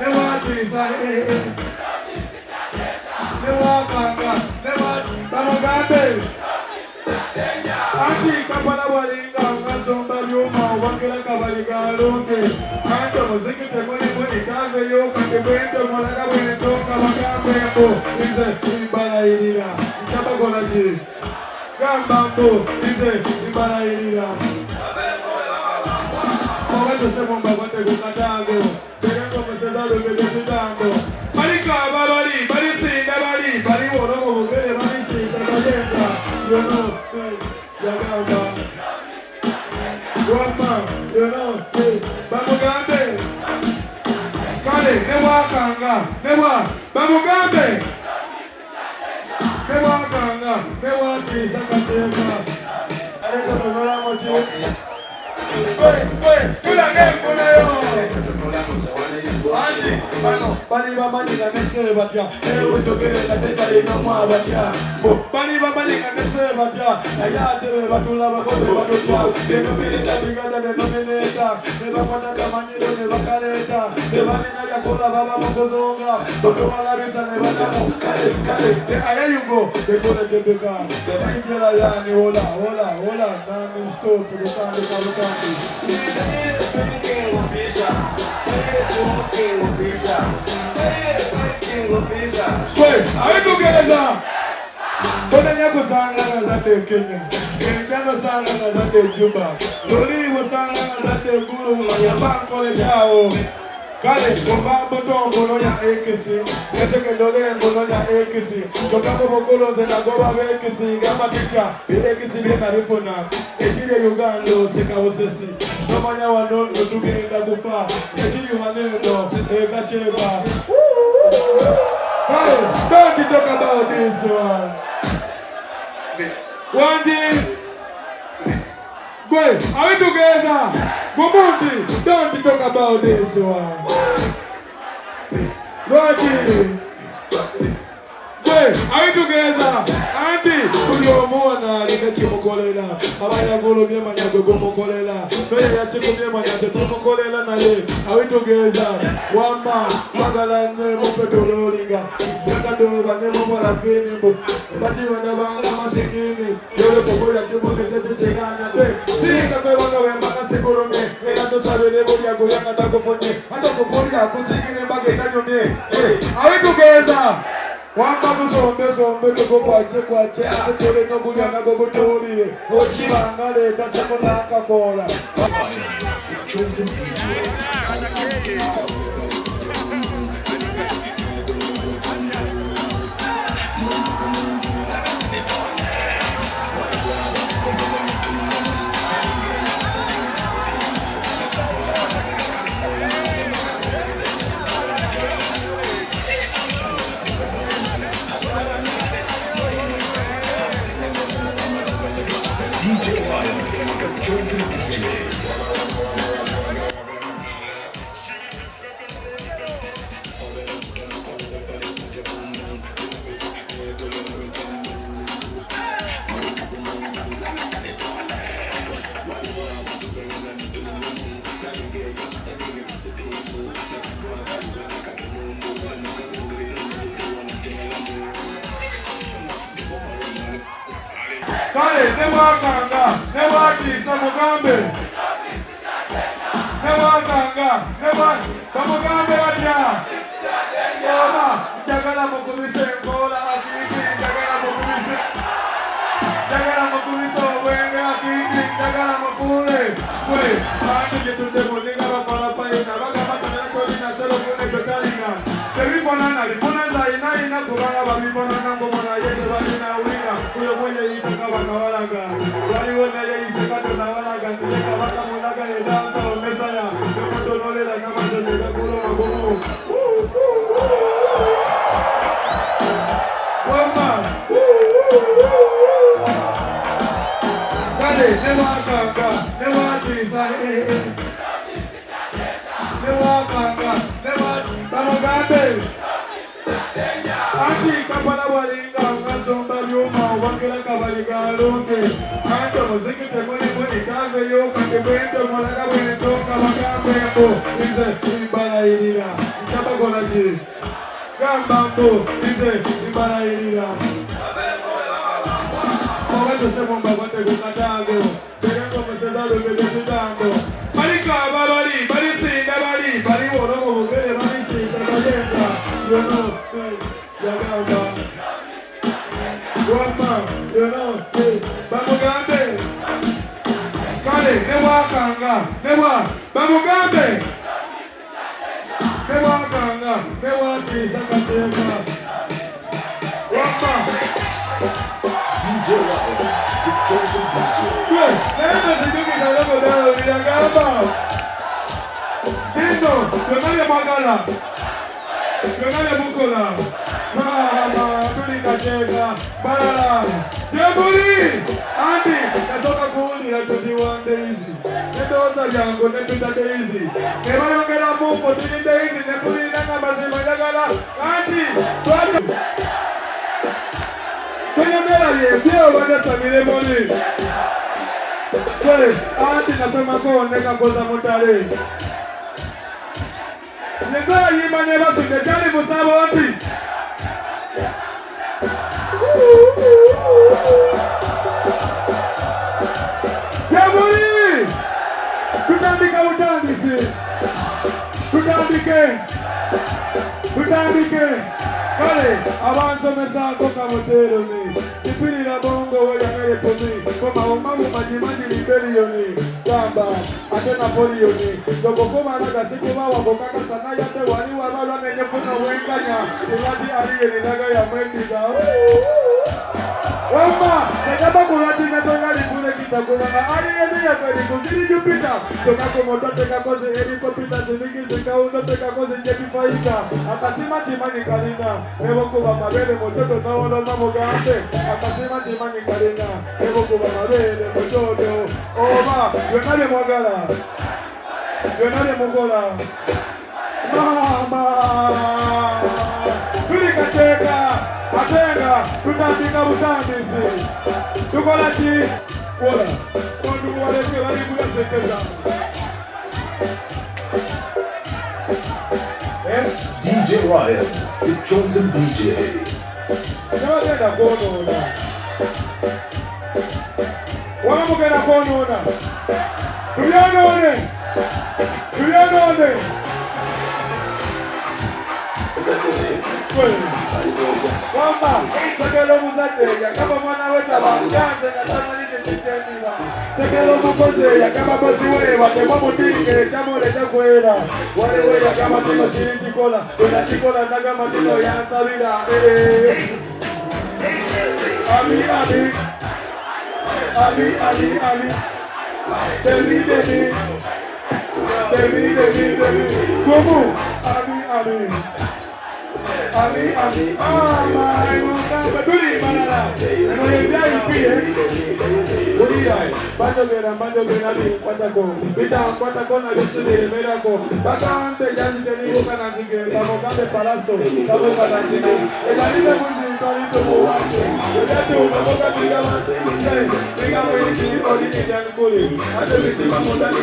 never decide. Never kanga, never tamugambe. Anti kapala walinga ngasomba byuma wakela kabaliga longe. Anto muziki temoni moni kanga yo kande bwento molaga bwento kabagambe mbo. Ize imbala ilira, ntabagola ji. Gambambo, ize imbala ilira. Mwato semo mbagwate kukatango. Terengo msezalo bebetango. Malika babali, bali sinda bali, bali woromo bugere bali sinda bajenga. You know, Yagamba. Wama, you know, Bamugambe. Kale, newa kanga, newa, Bamugambe. Newa kanga, newa kisa katenga. Aleka mwana mochi. Kula ngeko leo. Andi, bano, bali bamani na mesere batya. Ewe tokere na tepale na mwa batya. Bali bamani na mesere batya. Aya tebe batula bakobe batya. Denomineta bigada denomineta. Neba pataka manyiro neba kaleta. Neba nina ya kola baba mokozonga. Toto malabita neba namo. Kale, aya yungo. Dekole tebeka. Ingela yani hola. Nami stop. Lukandi. Wait, are you together? Bona nyako sanga na zate Kenya. Kenya sanga na zate Juba. Loli wa sanga na zate Gulu Mayamba kole chao. Kale, mbambo tongo nonya ekisi. Neseke ndole nonya ekisi. Tokako bokolo zena goba ekisi. Gamba ticha, ekisi bena bifona. Ekile Uganda seka osesi. Nomanya wanondo tugenda kufa. Ekili wanendo ekacheba. Kale, don't talk about this one. One day. Go, are we together? Gumundi, don't talk about this one. Roger. Go, are we together? Auntie, Kuliomona, Nikachimukolela, Abaya Golomia Manago Gomokolela, Toya Chikumia Manago Tomokolela Nale, are we together? One man, Magalan, Mopetololinga, Sakadova, Nemo Rafini, Bativana Masikini, Yola Chimuka Segana, Sika Pevaka Sekurome, Elato Sabe, Goyaka Tagofone, I don't know could sing in a bucket on your name. Are we together? Wamba kusombe tuko kwache atele no bunyana gogo tuli ochibanga leta sekona kakola chosen Kale, never kanga, never kisa mugambe. Never kanga, never samugambe aja. Ola, jagala mukumise kola akiki, jagala mukumise. Jagala mukumise wenga akiki, jagala mukule. Kule, ati jetunde mulinga bakala paina, baga na kolina selo kune betalinga. Tevi bonana, bonanza ina kuranga babi bonana ngomona yese balina ulinga. Kuyo mwenye itaka bakawalaga. Wali wona yese kato na walaga, ndeka bakamulaga ne dansa omesaya. Yokoto nolela kama zendeka kulo magomo. Wamba. Kale, never kanga, never decide. Never kanga, never tamugambe. Anti kapala walinga ngasomba byuma wakela kabaliga longe. Anto muziki temoni moni kanga yo kande bwento molaga bwento kabagambe mbo. Ize imbala ilira. Andi. Gambambo, dice, Ibara Irira. Momento se bomba, guante con Catago. Tengo que se sabe que yo estoy dando. Marica, Babari, Baricinda, Bari, Boro, como que Baricinda, Baricinda. Yo no, ya gamba. Guapa, yo no, vamos grande. Kale, newa kanga, newa, vamos grande. Newa kanga, newa kisa kateka. Guapa. DJ Ryan, the chosen DJ. Good. Nenda sijuki kalogo dao vilagamba. Dindo, tunalia magala. Tunalia bukola. Mama, tulikacheka. Balala. Jebuli. Andi, natoka kuuli la 21 days. Netoza jango, nepita daisy. Kema yongela mumbo, tini daisy. Nepuli nanga mazima jagala. Andi, tuwatu. Kwenye mela liye, wale samile moli. Kwe, Andi nasema kwa neka koza motale. Netoa yima neba sungejali musabo andi. Jabuli! Tutandika utandisi. Tutandike. Kale, avanzo mesako kamotero ni. Kipili la bongo wela ngeye pomi. Koma umamu majimaji liberioni. Gamba, atena polioni. Dogo koma naga siku wawa bokaka sana yate wani wabalwa nenye kuna wenganya. Iwaji aliye ninaga ya mwendiga. Wamba, nekaba kulati netonga likune kitakulana. Aliye niya kwenye kuzili jupita. Toka kumoto teka kozi eriko pita zinigi zikaundo teka kozi jepi faika. Akasima timani kalina. Evo kuba mabele mototo na wano mamogambe. Akasima timani kalina. Evo kuba mabele mototo. Oma, yonale mwagala. Yonale mwogola. Mama. Tulikacheka. Atenga, tutandika utandisi. Tukola chi. Kola. Kondu wale kwa libu ya sekeza. DJ Ryan, the chosen DJ. Never get a phone on that. One more get a phone on that. Do you know it? Do you know it? Wamba, sekelo muzateja, kama mwana weta banganze na tamalite chiteniwa. Sekelo mukozeya, kama bosi wewa, kema mutike, chamole chakwera. Wale weya kama tino shiri chikola, kuna chikola na kama tino ya sabila. Ali. Deli. Kumu. Ali, my God, Duli, Manala, and I am dying here. Uriai, Bandogena, Quataco, yesterday, Miracle, Bacante, Yanni, Canadian, Bavocade Palasso, Bavocade, and I didn't want to tell to go on. You got to Bavocade, bring away the ordinary cooling, and the victim of Modani,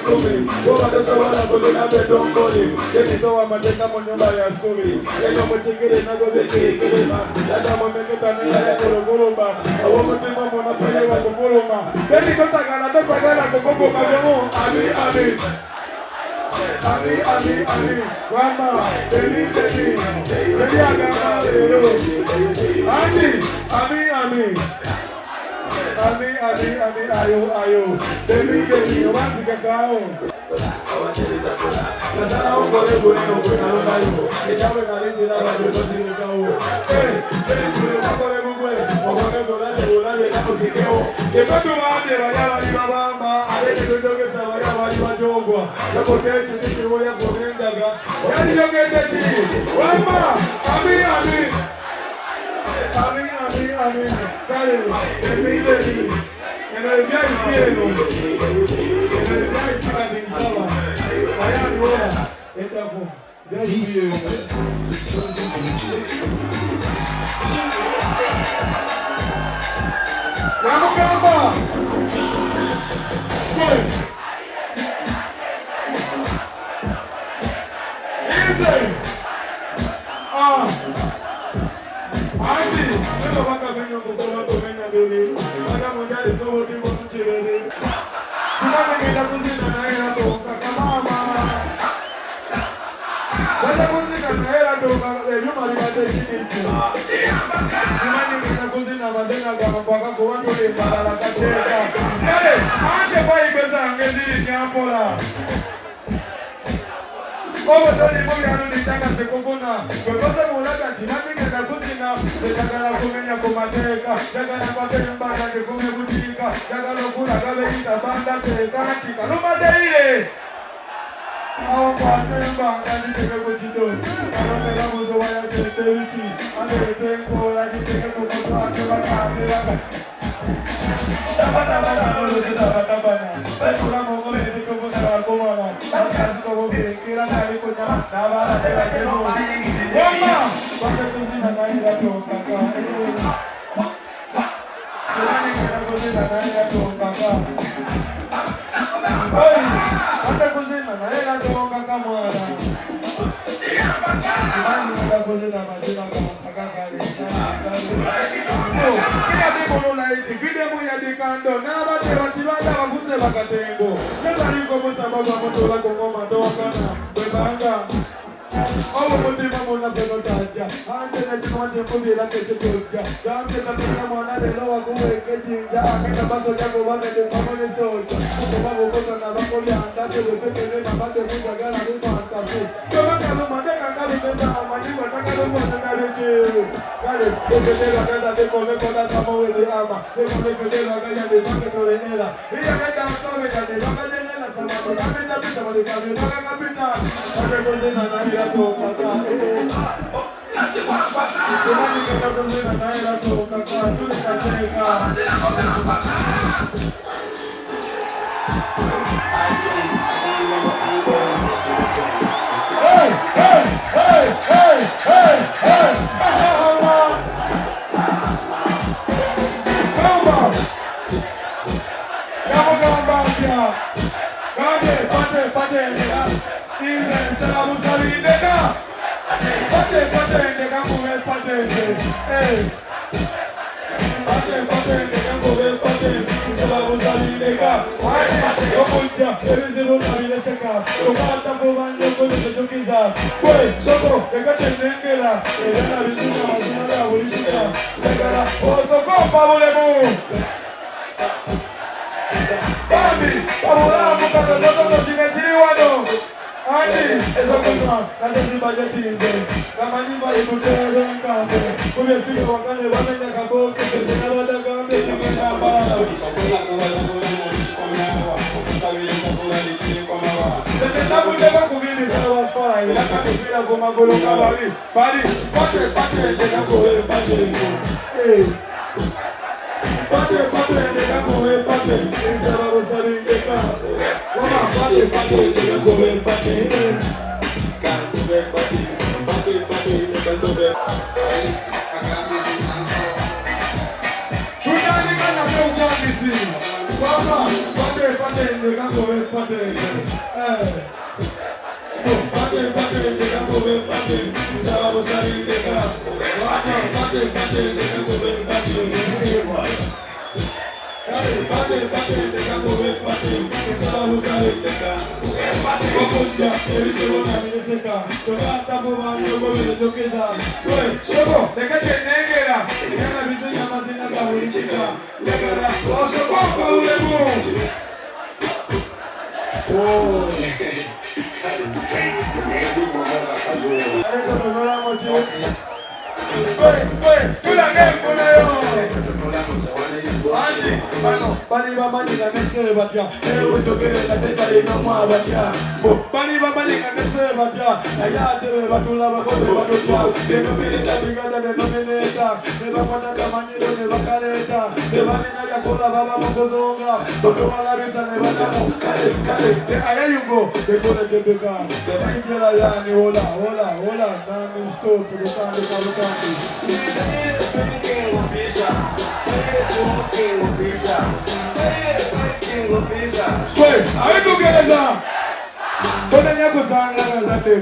coming, over the Savannah, but another don't call him. Then it's over, my take up on your by a story. Muchekele na gobe kelema dada momeketa na kologolomba awomo tema mona fanya wa kologolomba beni kota kana to sagala kokoko kagomo ami wama beni agama lelo ami ayo beni wanti kakao Nasana ongole no kuna lonayo ejawe kalindi na bado tozini kao tuli makole mungwe ogone dolale na kusikeo kepato baade bayala ni babamba aleke dodoge sa bayala ni bajogwa yako tetu ni shimo ya kurendaga yani yogeze chini wama ami kale beni ene vya isieno ene vya isieno DJ, the chosen DJ. Easy. kukoma kumenya bili. Maka mundali kobo tibo mchireli. Simame kita kuzina na hela toka kamama. Sasa kuzina na hela toka Juma libate chini. Simame kita kuzina mazena kama mpaka kwa watu ni mbala kateka. Yale, anje kwa ibeza angezili nyampola. Obo toli muli anu nitaka sekukuna. Kwekosa mulaka chinami kena kuzina. Sekakala kumenya kumateka. Sekakala kwa mbaka kikume kutika. Sekakala kuna kale ita banda teka. Chika lumade ile. Awa kwa mbaka niteke kuchito. Awa tela muzo waya tete uchi. Ande tenko la niteke kumoto ake baka ake. Sabata bana nolo de sabata bana. Pekula mongo le niteke kumoto akomana. Kasi kogo kira nari kunya. Nabara tela kemo. Wama! Baka kuzina na ila toka ka. Kuzina kira kuzina na ila toka ka. Oi! Baka kuzina na ila toka ka mwana. Kuzina kuzina majina kaka kali. Kila timu nuna iti. Vide muya dikando. Naba tewa tibanda wakuze bakatengo. Neba liko musa baba mutola kongoma toka na. Bebanga. All the people want to know that. I'm going to want to put it like a joke. I'm going to want to know who is getting that. I'm going to want to go on the family soldier. I'm going to go to the family and that's the way to live. I'm going to go to the family and so I'm going to go to the family and I'm going to go to the family. Got it. Go to the family and they come to the family with the armor. They come to the family and they come to the family. They are going to come to the family and they come to the family. I'm going to go to the family. I'm going to go to the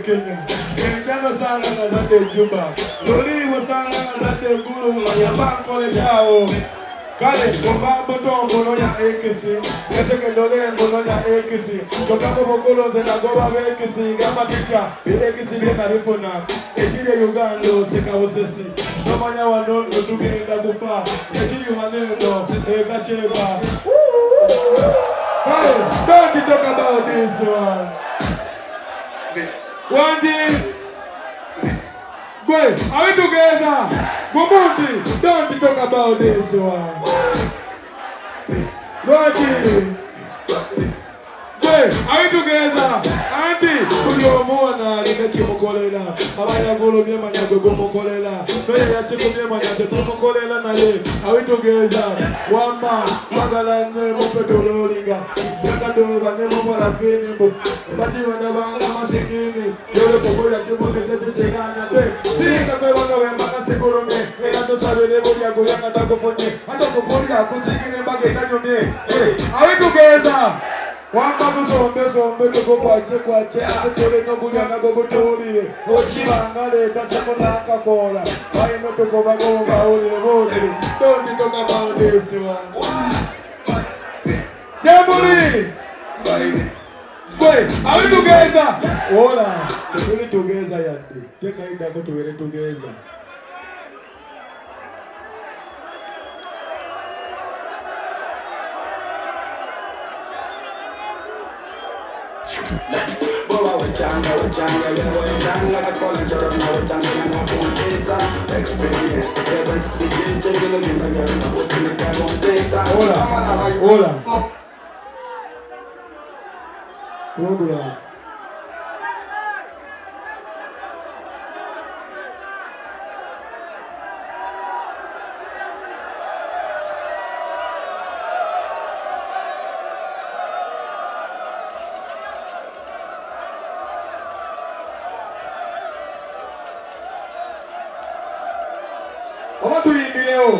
Kenya. Kenya sana na zate Juba. Loli wasana Zate Guru, ya banco le chao. Kale, kumba botón, boloña ekisi. Ese que dole, boloña ekisi. Tocando bokolo, se la goba ekisi. Gama picha, ekisi viena rifuna. Ekile Ugando, sika osesi. No manya wano, no tuge enda gufa. Ekile wanendo, ekacheva. Kale, don't you talk about this one. One day. Wait, are we together? Gumundi, don't talk about this one. Rocky. Wait, are we together? Auntie, Kuliomona, Nikachimukolela, Abaya Golo Miamanya Gomokolela, Faya Chikumiamanya, Tumukolela Nale, are we together? One man, Magalan, Mopetololinga, Sakadova, Nemola Finimbo, Bativana Masikini, Yola Chimuka Segana, Sika Pevaka, Sekurome, and to Saturday, Goyaka Takofone, and Tokopolia, Kusikini Bagay, are we together? One man to go by check what check no good and go to Uli. Ochibanga, that's a Monaka Cola. I am not to go back over the road. Don't you talk about this one. Jamboree! Wait, are we together? Hola, we're together. Take a go to where together. Hola. Program. Vamos do e-mail.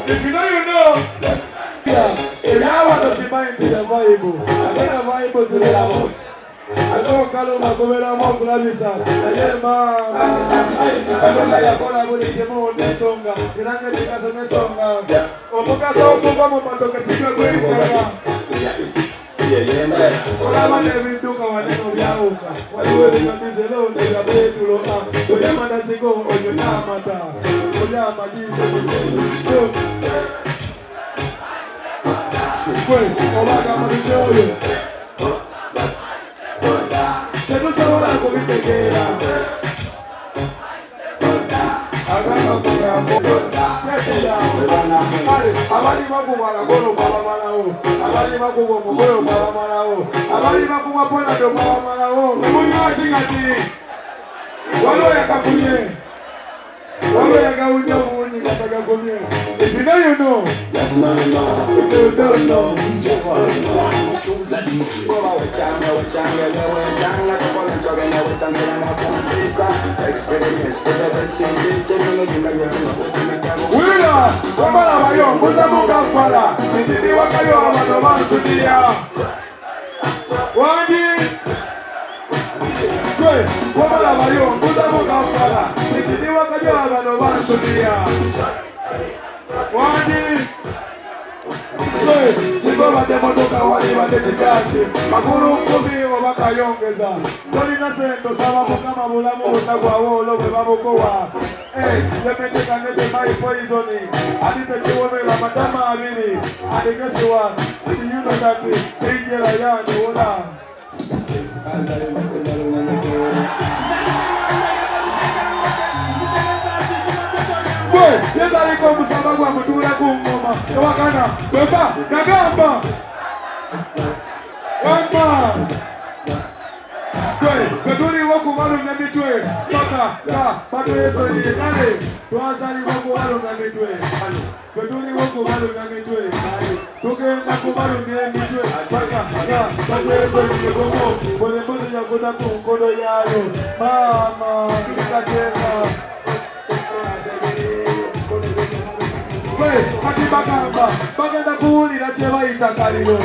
If you know, you know. If I want to find the Bible, I get a Bible to the Bible. I don't call my governor more Gladisa. I get my I don't like a collaboration on the song. You don't get it as a song. Omoka to come up and talk a single way. Hola, mane vitu kwa neno vya uka. Waliwe vikatize leo ndio betu loka. Oya manda siko oyo na mata. Oya majizo ndio. Kweli, obaga madichoyo. Tetu sawa ko vitekera. Agama kwa mboga. Abali makuwa goro baba malao. Abali makuwa goro baba malao. Abali makuwa pona do baba malao. Munyo atingati. Walo yakafunye. Walo yakaunya muni kataka kunye. If you know, you know. Yes, no, no. If you don't know, just know. Choose a DJ. Wila, wabala wayo, muza muka fala. Nitini wakayo wano mansudia. Wangi. Kwe, wabala wayo, muza muka fala. Nitini wakayo wano mansudia. Wangi. Siko batemotoka wali batechikati Makuru mkumi wabakayongeza Toli na sento sababu kama mulamu Utagwa wolo webabukowa Yemeteka nete mai poisoni Adite chiwome la madama abini Adikesi one Adi you know that Injela yani wola Yeza aliko musama kwa mutula kumoma Wakana, beba, kagamba Wamba Kaduri waku walu namitwe Kaka, pato yeso ni kale Tuazali waku walu namitwe Kaduri waku walu namitwe Tuke naku walu namitwe Kaka, pato yeso ni komo Bole mbole ya kuda kumkodo yalo Mama, nikacheza Ati bagamba, bagenda kuwulira kyebayita kaliro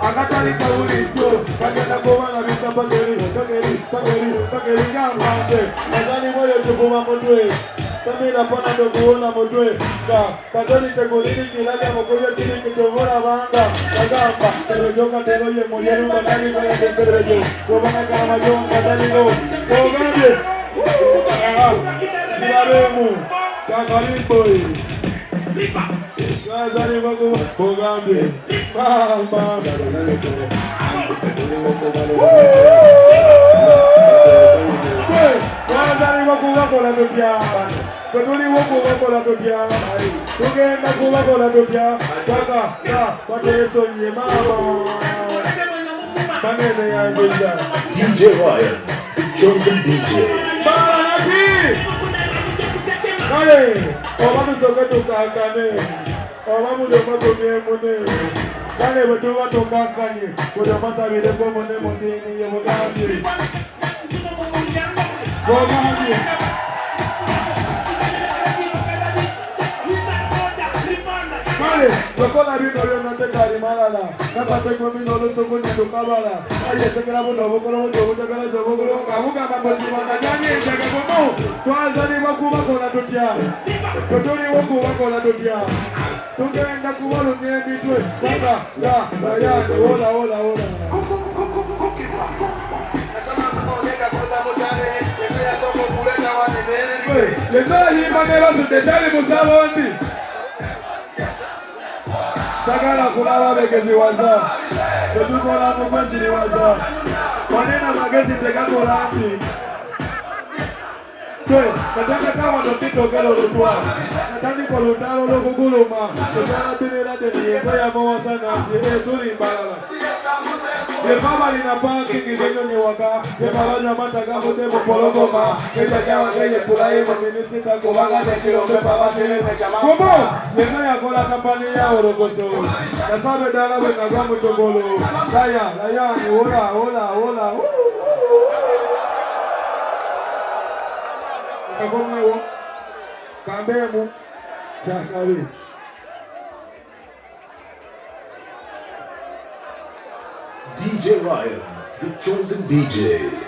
akatali kawuliddo bagenda kubanga bita bageri ngambande azali moyo tukuba mutwe samira pona ndokuwona mutwe katoli tekulirikiraga mukuye kirikitovola banga bagamba terojoka teroye mulyeruba nali mwetemberejo kubanga amajonga taliro ogambye zirabemu kyakalimboyi Kazali waku Bogambi Mama Kazali waku wako la dotia Kaduli waku wako la dotia Tugenda kuwako la dotia Kaka Pate yeso nye mama Manene ya njenda DJ Ryan, the chosen DJ. Malaki Kale Obamu soketu kakane Obamu domato mune Kale wetu watu kakane Kuja masa vile komo nemo dini ya Bogambi Bogambi Kale Sokola bino yonateka limalala Nakate kwa mino luso kunye dukabala Aye sekera buno bukoro buno bujakala sobukoro Kamuka mabotimana jani Jaka kumu Tuazani waku wako na tutia Totoli waku wako na tutia Tungenda kuwalu nyebitwe Kaka Sayani Ola Leza hii manera sutechali musalondi Sakala kulawa begezi waza Ketuko la mkwesi ni waza Wanena magezi tegako rangi Kataka kama notito kelo lutua Natani kwa lutalo loko guluma Sotana bine late ni yesa ya mawa sana Yeye tuli mbalala Yefama linapaa kingi zenyo ni waka Yefalanya mataka mute mpologoma Keja jawa keye kulaye maminisi tako Waka tekilo pepa batile Kumo Yesa ya kola kampani ya orokoso Nasabe dala wenagwa mutogolo Laya ni ola Kakomewo Kambemu Chakari DJ Ryan, the chosen DJ.